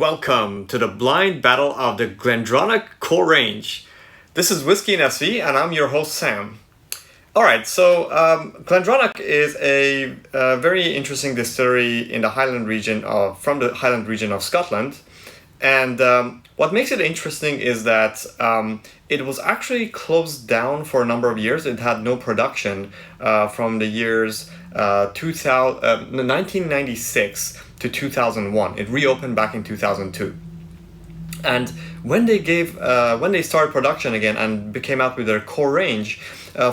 Welcome to the blind battle of the Glendronach Core Range. This is Whiskey and SV, and I'm your host Sam. Alright, so Glendronach is a very interesting distillery in the Highland region from the Highland region of Scotland. And what makes it interesting is that it was actually closed down for a number of years. It had no production from the years 1996 to 2001. It reopened back in 2002. And when they started production again and came out with their core range,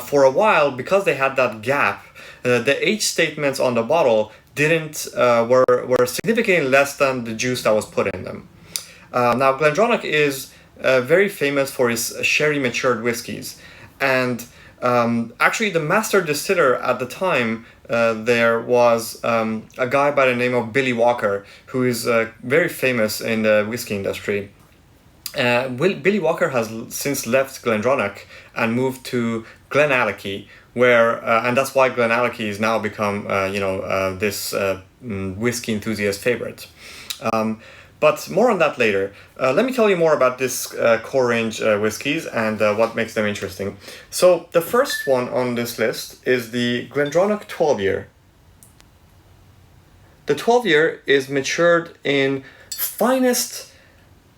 for a while, because they had that gap, the age statements on the bottle were significantly less than the juice that was put in them. Now, Glendronach is very famous for his sherry matured whiskies, and actually the master distiller at the time there was a guy by the name of Billy Walker, who is very famous in the whiskey industry. Billy Walker has since left Glendronach and moved to Glendronach, where and that's why Glendronach has now become this whiskey enthusiast favorite. But more on that later. Let me tell you more about this core range whiskies and what makes them interesting. So the first one on this list is the Glendronach 12 Year. The 12 Year is matured in finest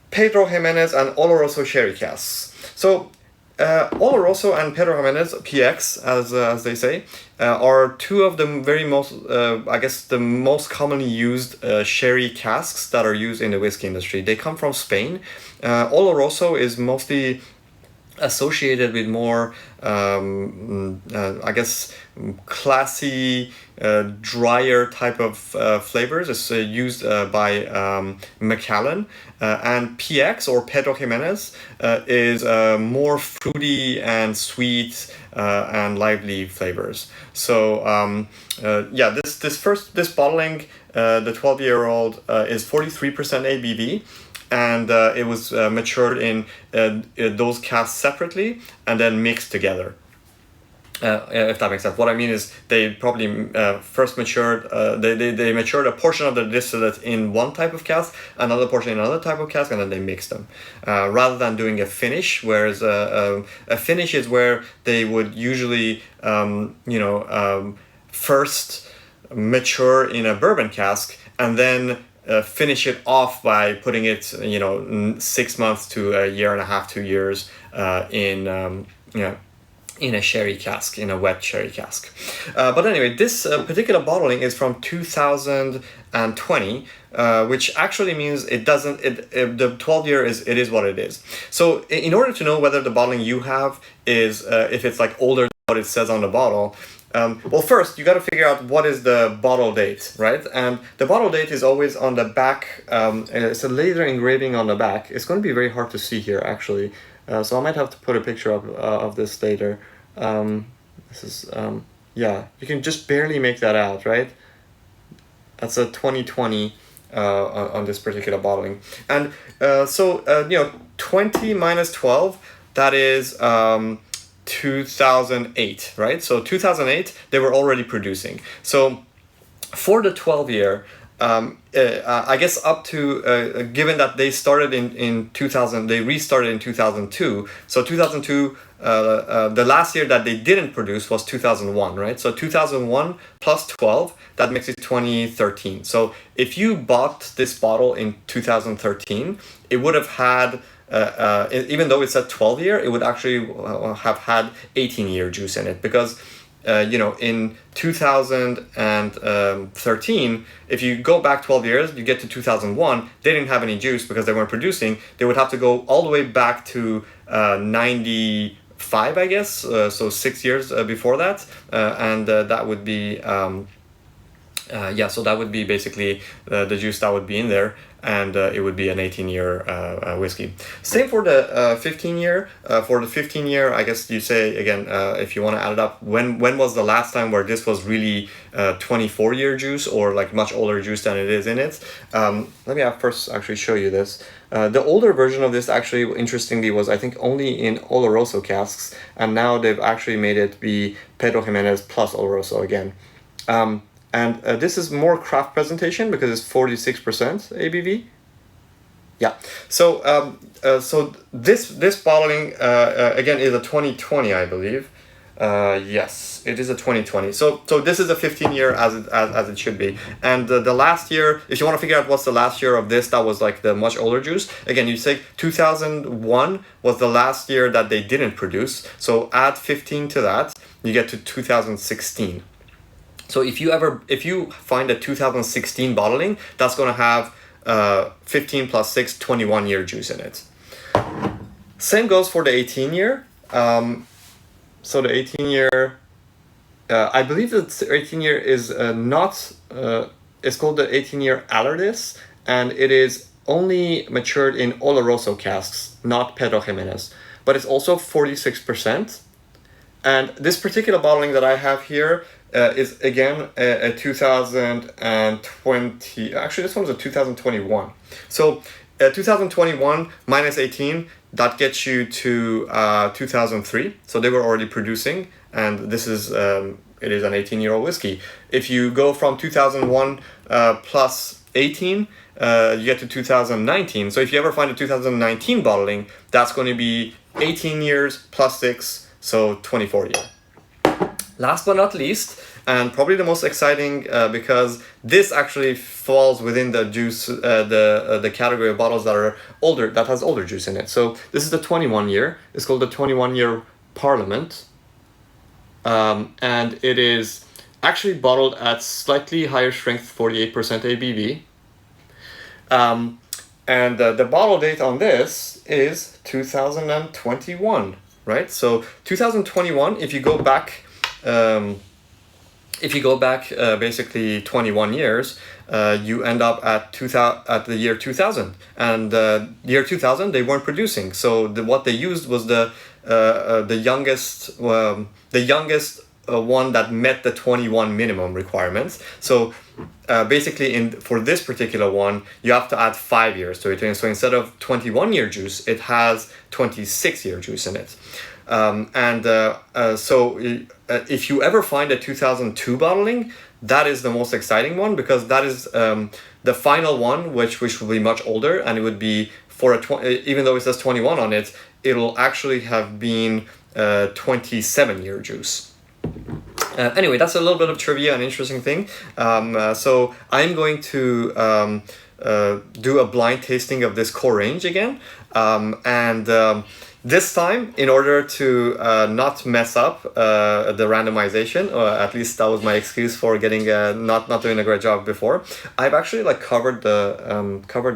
Pedro Ximenez and Oloroso sherry casks. So Oloroso and Pedro Ximenez, PX as they say, are two of the the most commonly used sherry casks that are used in the whiskey industry. They come from Spain. Oloroso is mostly associated with more, classy, drier type of flavors. It's used by Macallan. And PX, or Pedro Ximenez, is more fruity and sweet and lively flavors. So this bottling, the 12-year-old, is 43% ABV. And it was matured in those casks separately and then mixed together. If that makes sense. What I mean is they probably first matured, they matured a portion of the distillate in one type of cask, another portion in another type of cask, and then they mixed them. Rather than doing a finish, whereas a finish is where they would usually, first mature in a bourbon cask and then finish it off by putting it, 6 months to a year and a half, 2 years in a sherry cask, in a wet sherry cask. But anyway, this particular bottling is from 2020, which actually means the 12 year is what it is. So in order to know whether the bottling you have is, if it's like older than what it says on the bottle, well, first you got to figure out what is the bottle date, right? And the bottle date is always on the back. It's a laser engraving on the back. It's going to be very hard to see here, actually. So I might have to put a picture of this later. This is, you can just barely make that out, right? That's a 2020 on this particular bottling. And 20 minus 12, that is 2008, right? So 2008, they were already producing. So for the 12 year, I guess up to, given that they started in 2000, they restarted in 2002. So 2002, the last year that they didn't produce was 2001, right? So 2001 plus 12, that makes it 2013. So if you bought this bottle in 2013, it would have had, even though it's a 12 year, it would actually have had 18-year juice in it, because in 2013, if you go back 12 years, you get to 2001, they didn't have any juice because they weren't producing. They would have to go all the way back to 95, I guess, so 6 years before that, and that would be, so that would be basically the juice that would be in there, and it would be an 18-year whiskey. Same for the 15-year. For the 15-year, I guess you say, again, if you want to add it up, when was the last time where this was really 24-year juice, or like much older juice than it is in it? Let me first actually show you this. The older version of this actually, interestingly, was I think only in Oloroso casks, and now they've actually made it be Pedro Ximenez plus Oloroso again. And this is more craft presentation because it's 46% ABV. Yeah. So this bottling again is a 2020, I believe. Yes, it is a 2020. So this is a 15 year as it should be. And the last year, if you want to figure out what's the last year of this, that was like the much older juice. Again, you say 2001 was the last year that they didn't produce. So add 15 to that, you get to 2016. So if you find a 2016 bottling, that's going to have 15 plus 6, 21 year juice in it. Same goes for the 18 year. So the 18 year, I believe that the 18 year is it's called the 18 year Allardice, and it is only matured in Oloroso casks, not Pedro Ximenez. But it's also 46%. And this particular bottling that I have here is again a 2020. Actually, this one's a 2021. So 2021 minus 18, that gets you to 2003. So they were already producing, and this is it is an 18-year-old whiskey. If you go from 2001 plus 18, you get to 2019. So if you ever find a 2019 bottling, that's going to be 18 years plus 6, so 24 years. Last but not least, and probably the most exciting because this actually falls within the juice, the category of bottles that are older, that has older juice in it. So this is the 21 year. It's called the 21 year Parliament, and it is actually bottled at slightly higher strength, 48% ABV. And the bottle date on this is 2021, right? So 2021, if you go back. Basically 21 years, you end up at the year 2000, and the year 2000 they weren't producing. So what they used was the youngest one that met the 21 minimum requirements. So basically for this particular one, you have to add 5 years to it. And so instead of 21 year juice, it has 26 year juice in it. So if you ever find a 2002 bottling, that is the most exciting one, because that is the final one, which will be much older, and it would be for even though it says 21 on it, it'll actually have been 27 year juice. Anyway, that's a little bit of trivia and interesting thing. So I'm going to do a blind tasting of this core range again, this time, in order to not mess up the randomization, or at least that was my excuse for getting not doing a great job before, I've actually covered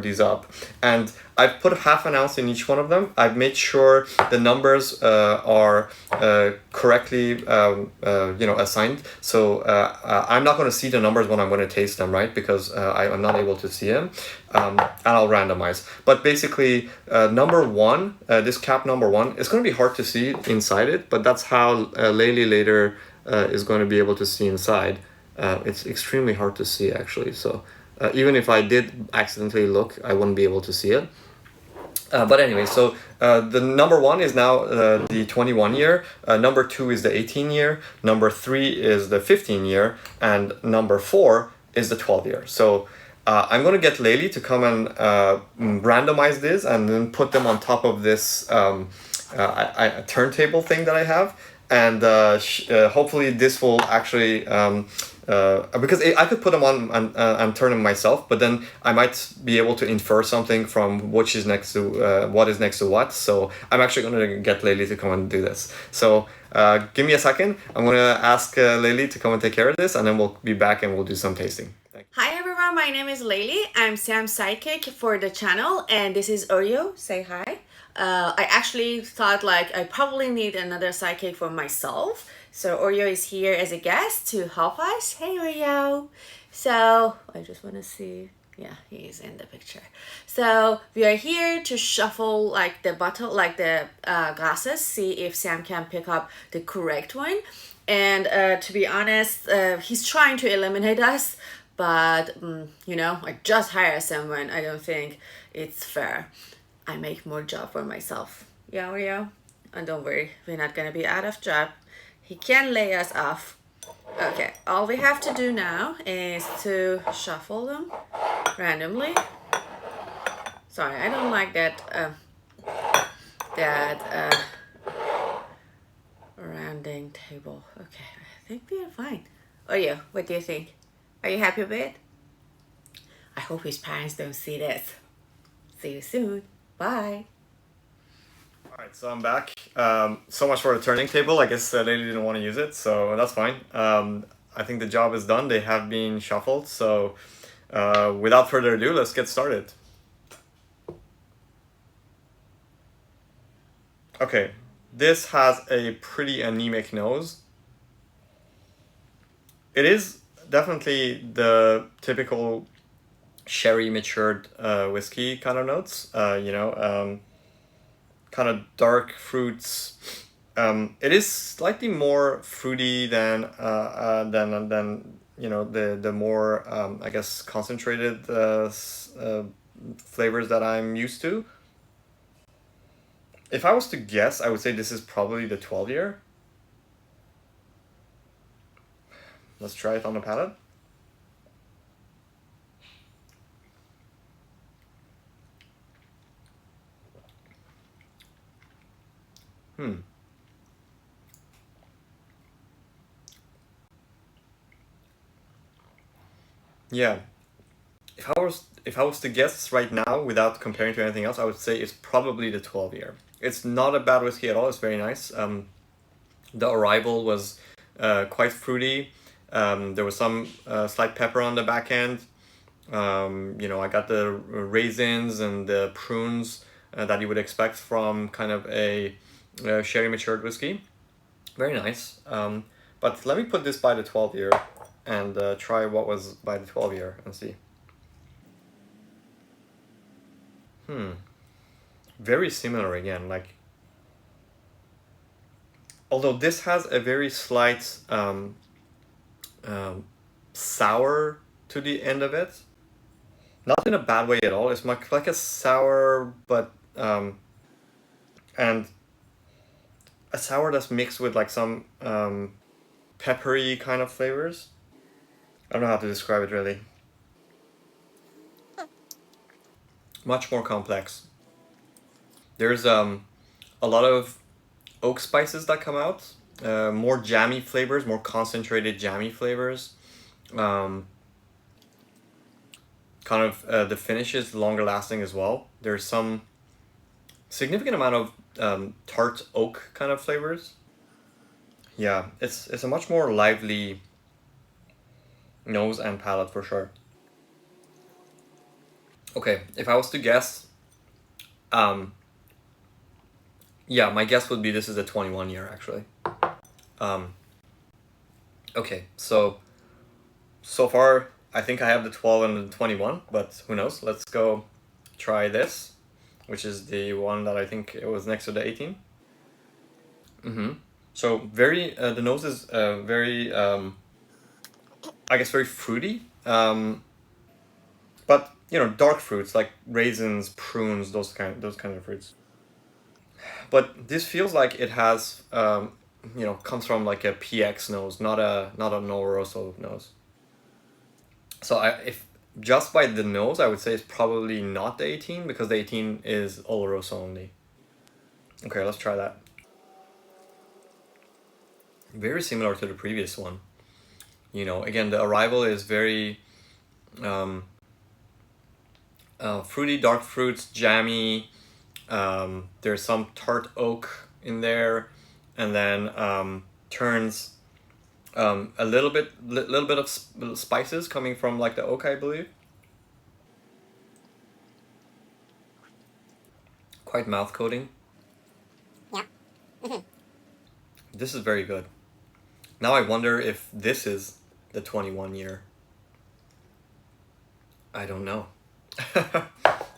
these up, and I've put half an ounce in each one of them. I've made sure the numbers are correctly assigned. So I'm not going to see the numbers when I'm going to taste them, right? Because I'm not able to see them. And I'll randomize. But basically, number one, this cap number one, it's going to be hard to see inside it, but that's how Layli later is going to be able to see inside. It's extremely hard to see, actually. So even if I did accidentally look, I wouldn't be able to see it. But anyway, so the number one is now the 21 year, number two is the 18 year, number three is the 15 year, and number four is the 12 year. So I'm going to get Layli to come and randomize this and then put them on top of this a turntable thing that I have. And hopefully this will actually, because I could put them on and turn them myself, but then I might be able to infer something from which is next to what is next to what. So I'm actually going to get Layli to come and do this. So give me a second. I'm going to ask Layli to come and take care of this, and then we'll be back and we'll do some tasting. Hi everyone, my name is Layli. I'm Sam's sidekick for the channel, and this is Oreo. Say hi. I actually thought I probably need another sidekick for myself. So Oreo is here as a guest to help us. Hey Oreo. So I just want to see. Yeah, he's in the picture. So we are here to shuffle the bottle, the glasses, see if Sam can pick up the correct one. And to be honest, he's trying to eliminate us. But, I just hired someone. I don't think it's fair. I make more job for myself. Yeah, Oreo? And don't worry, we're not going to be out of job. He can lay us off. Okay, all we have to do now is to shuffle them randomly. Sorry, I don't like that rounding table. Okay, I think we are fine. Oh yeah, what do you think? Are you happy with it? I hope his parents don't see this. See you soon. Bye. All right, so I'm back. So much for the turning table. I guess Lady didn't want to use it, so that's fine. I think the job is done. They have been shuffled, so without further ado, let's get started. Okay, this has a pretty anemic nose. It is definitely the typical sherry matured whiskey kind of notes. Kind of dark fruits. It is slightly more fruity than the more I guess concentrated flavors that I'm used to. If I was to guess, I would say this is probably the 12 year. Let's try it on the palate. Yeah. If I was to guess right now without comparing to anything else, I would say it's probably the 12 year. It's not a bad whiskey at all. It's very nice. The arrival was quite fruity. There was some slight pepper on the back end. I got the raisins and the prunes that you would expect from kind of a sherry matured whiskey. Very nice. But let me put this by the 12 year and try what was by the 12 year and see. Very similar again. Like, although this has a very slight sour to the end of it. Not in a bad way at all. It's like a sour, but and a sour that's mixed with like some peppery kind of flavors. I don't know how to describe it really. Much more complex. There's a lot of oak spices that come out. More jammy flavors, more concentrated jammy flavors. Kind of the finish is longer lasting as well. There's some significant amount of tart oak kind of flavors. Yeah, it's a much more lively nose and palate for sure. Okay, if I was to guess, yeah, my guess would be this is a 21 year actually. Okay, so far I think I have the 12 and the 21, but who knows? Let's go try this, which is the one that I think it was next to the 18. So the nose is very, I guess very fruity, but dark fruits like raisins, prunes, those kind of fruits. But this feels like it has, comes from like a PX nose, not a Oloroso nose. So if just by the nose, I would say it's probably not the 18 because the 18 is Oloroso only. Okay, let's try that. Very similar to the previous one. Again, the arrival is very fruity, dark fruits, jammy. There's some tart oak in there, and then turns a little bit of spices coming from like the oak, I believe. Quite mouth coating. Yeah. This is very good. Now I wonder if this is the 21 year. I don't know.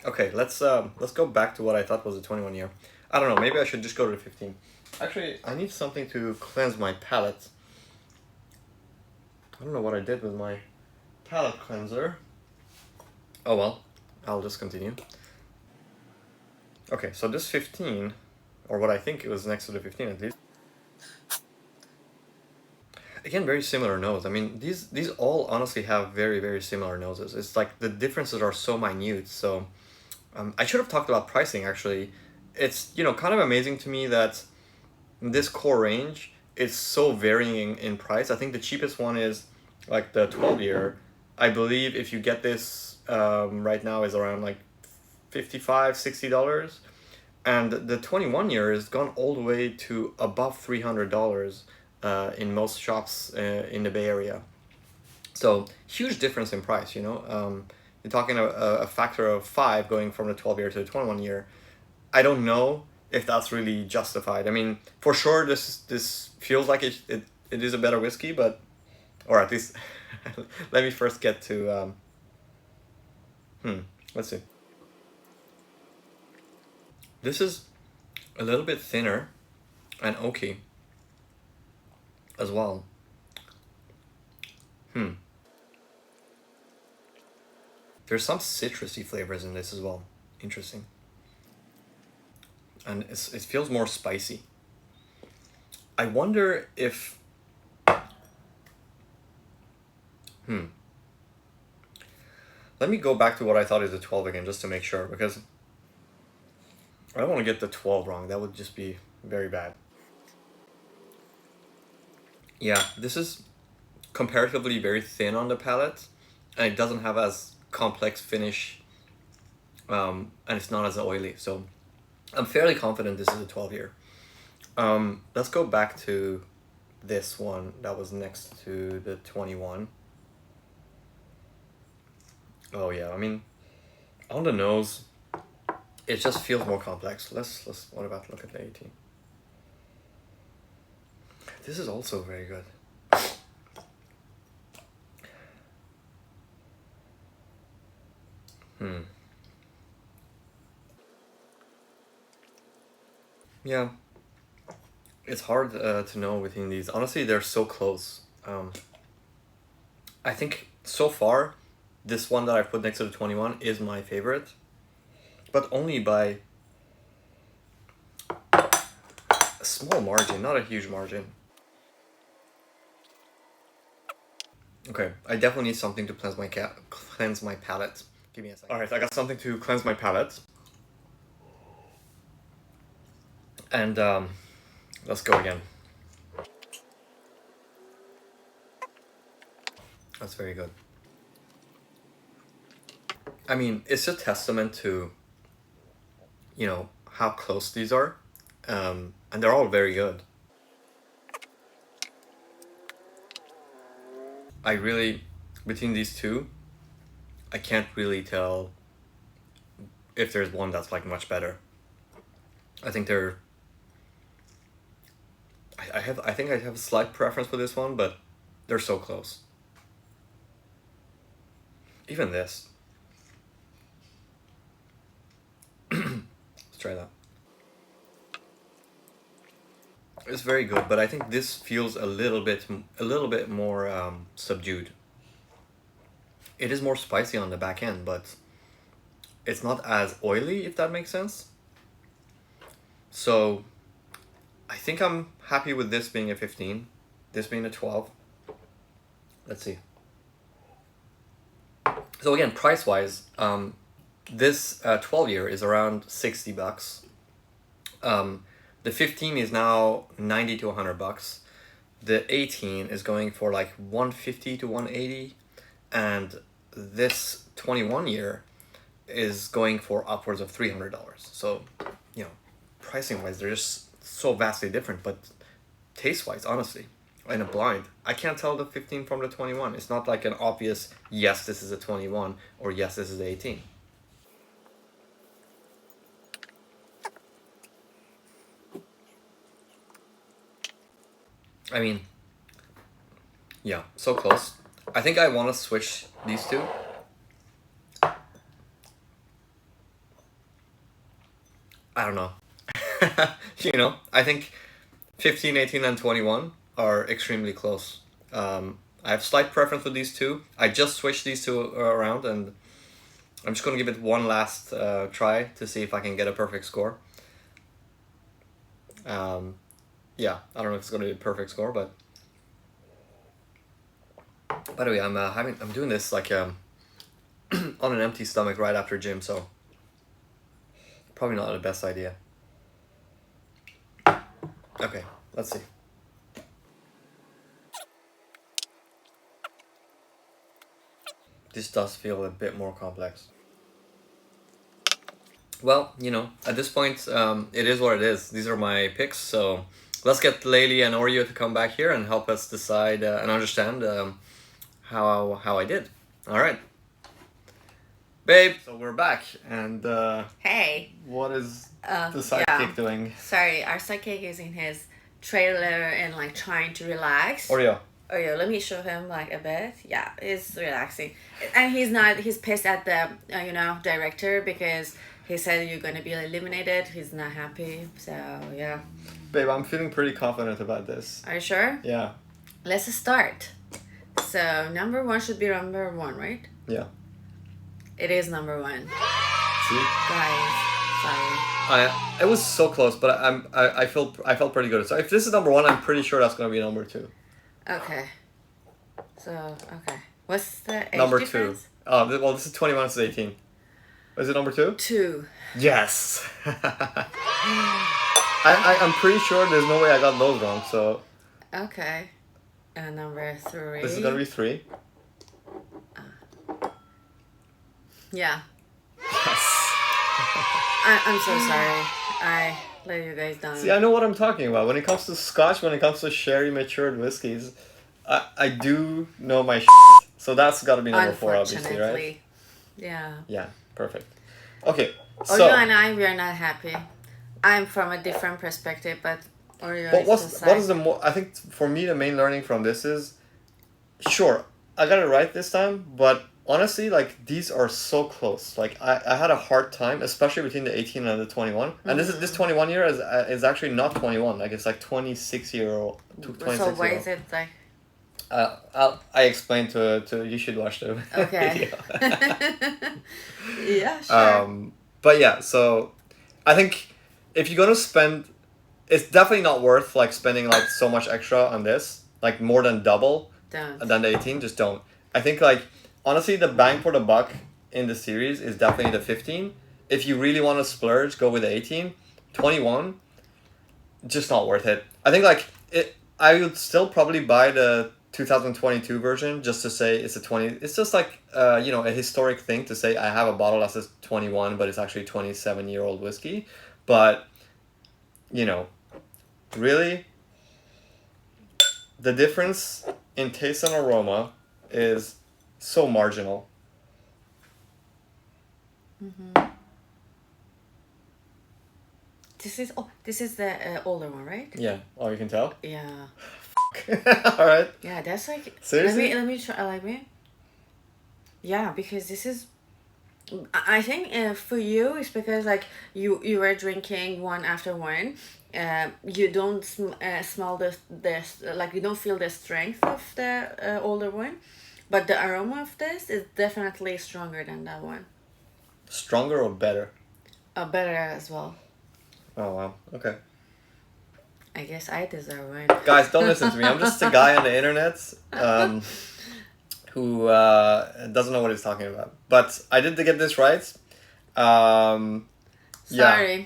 Okay, let's go back to what I thought was the 21 year. I don't know, maybe I should just go to the 15. Actually, I need something to cleanse my palate. I don't know what I did with my palate cleanser. Oh well, I'll just continue. Okay, so this 15, or what I think it was next to the 15 at least. Again, very similar nose. I mean, these all honestly have very, very similar noses. It's like the differences are so minute. So I should have talked about pricing actually. It's, you know, kind of amazing to me that this core range is so varying in price. I think the cheapest one is like the 12 year. I believe if you get this right now is around like $55-$60, and the 21 year has gone all the way to above $300 in most shops in the Bay Area. So huge difference in price, you know. You're talking a factor of 5 going from the 12 year to the 21 year. I don't know if that's really justified. I mean, for sure, this feels like it is a better whiskey, but, or at least, let me first get to, let's see. This is a little bit thinner and oaky as well. There's some citrusy flavors in this as well. Interesting. And it feels more spicy. I wonder if... Let me go back to what I thought is a 12 again, just to make sure, because I don't want to get the 12 wrong. That would just be very bad. Yeah, this is comparatively very thin on the palate, and it doesn't have as complex finish, and it's not as oily. So I'm fairly confident this is a 12 year. Let's go back to this one that was next to the 21. Oh yeah, I mean, on the nose, it just feels more complex. What about look at the 18? This is also very good. Yeah, it's hard to know between these. Honestly, they're so close. I think so far, this one that I put next to the 21 is my favorite, but only by a small margin, not a huge margin. Okay, I definitely need something to cleanse my palate. Give me a second. All right, I got something to cleanse my palate. And let's go again. That's very good. I mean, it's a testament to, you know, how close these are. And they're all very good. I really, between these two, I can't really tell if there's one that's like much better. I think they're... I think I have a slight preference for this one, but they're so close. Even this. Let's try that. It's very good, but I think this feels a little bit more subdued. It is more spicy on the back end, but it's not as oily, if that makes sense. So I think I'm happy with this being a 15, this being a 12. Let's see. So again, price-wise, this 12 year is around $60. The 15 is now $90 to $100. The 18 is going for like $150 to $180, and this 21 year is going for upwards of $300. So, you know, pricing wise, they're just so vastly different, but taste wise, honestly, in a blind, I can't tell the 15 from the 21. It's not like an obvious, yes, this is a 21, or yes, this is the 18. I mean, yeah, so close. I think I want to switch these two. I don't know. You know, I think 15, 18, and 21 are extremely close. I have slight preference for these two. I just switched these two around, and I'm just going to give it one last try to see if I can get a perfect score. Yeah, I don't know if it's going to be a perfect score, but... By the way, I'm doing this like on an empty stomach right after gym, so Probably not the best idea. Okay, let's see. This does feel a bit more complex. Well, you know, at this point, it is what it is. These are my picks, so let's get Layli and Oreo to come back here and help us decide and understand how I did. All right. Babe, so we're back, and Hey. what is the sidekick doing? Sorry, our sidekick is in his trailer and like trying to relax. Oreo. Let me show him like a bit. Yeah, he's relaxing, and he's pissed at the director because he said you're gonna be eliminated. He's not happy, so yeah. Babe, I'm feeling pretty confident about this. Are you sure? Yeah. Let's start. So number one should be number one, right? Yeah. It is number one. See? Guys, sorry. It was so close, but I felt pretty good. So if this is number one, I'm pretty sure that's gonna be number two. Okay. So okay, what's the age Number difference? 2. Oh, well, this is 21. This is 18. Is it number 2? 2. Yes. I'm pretty sure there's no way I got those wrong. So. Okay. And number 3. This is gonna be 3. Yeah. Yes. I'm so sorry. I let you guys down. See, I know what I'm talking about. When it comes to Scotch, when it comes to sherry matured whiskeys, I do know my shit. So that's got to be number 4, obviously, right? Yeah. Yeah, perfect. Okay, Oreo so... and I, we are not happy. I'm from a different perspective, but Oreo But is what is the more... I think for me, the main learning from this is... Sure, I got it right this time, but honestly, like, these are so close. Like, I had a hard time, especially between the 18 and the 21. And this 21 year is actually not 21. Like, it's like 26-year-old. So why is it like... I explained to you should watch the Okay. video. Yeah, sure. But yeah, so I think if you're gonna spend, it's definitely not worth like spending like so much extra on this, like more than double Don't. than the 18. Just don't. I think like honestly, the bang for the buck in the series is definitely the 15. If you really want to splurge, go with the 18. 21, just not worth it. I think like it. I would still probably buy the 2022 version just to say it's a 20. It's just like a historic thing to say I have a bottle that says 21 but it's actually 27-year-old whiskey. But really the difference in taste and aroma is so marginal. This is the older one, right? Yeah. Oh, you can tell? Yeah. All right. Yeah, that's like... Seriously? Let me try, like me. Yeah, because this is... I think for you, it's because like you were drinking one after one. You don't smell this like you don't feel the strength of the older one, but the aroma of this is definitely stronger than that one. Stronger or better? Better as well. Oh wow. Okay. I guess I deserve one. Guys, don't listen to me. I'm just a guy on the internet who doesn't know what he's talking about. But I did get this right. Sorry. Yeah.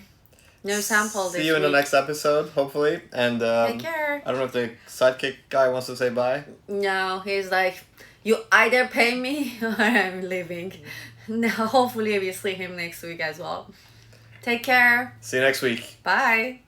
No sample this See you in the week. next episode, hopefully. And Take care. I don't know if the sidekick guy wants to say bye. No, he's like, you either pay me or I'm leaving. Now, hopefully we see him next week as well. Take care. See you next week. Bye.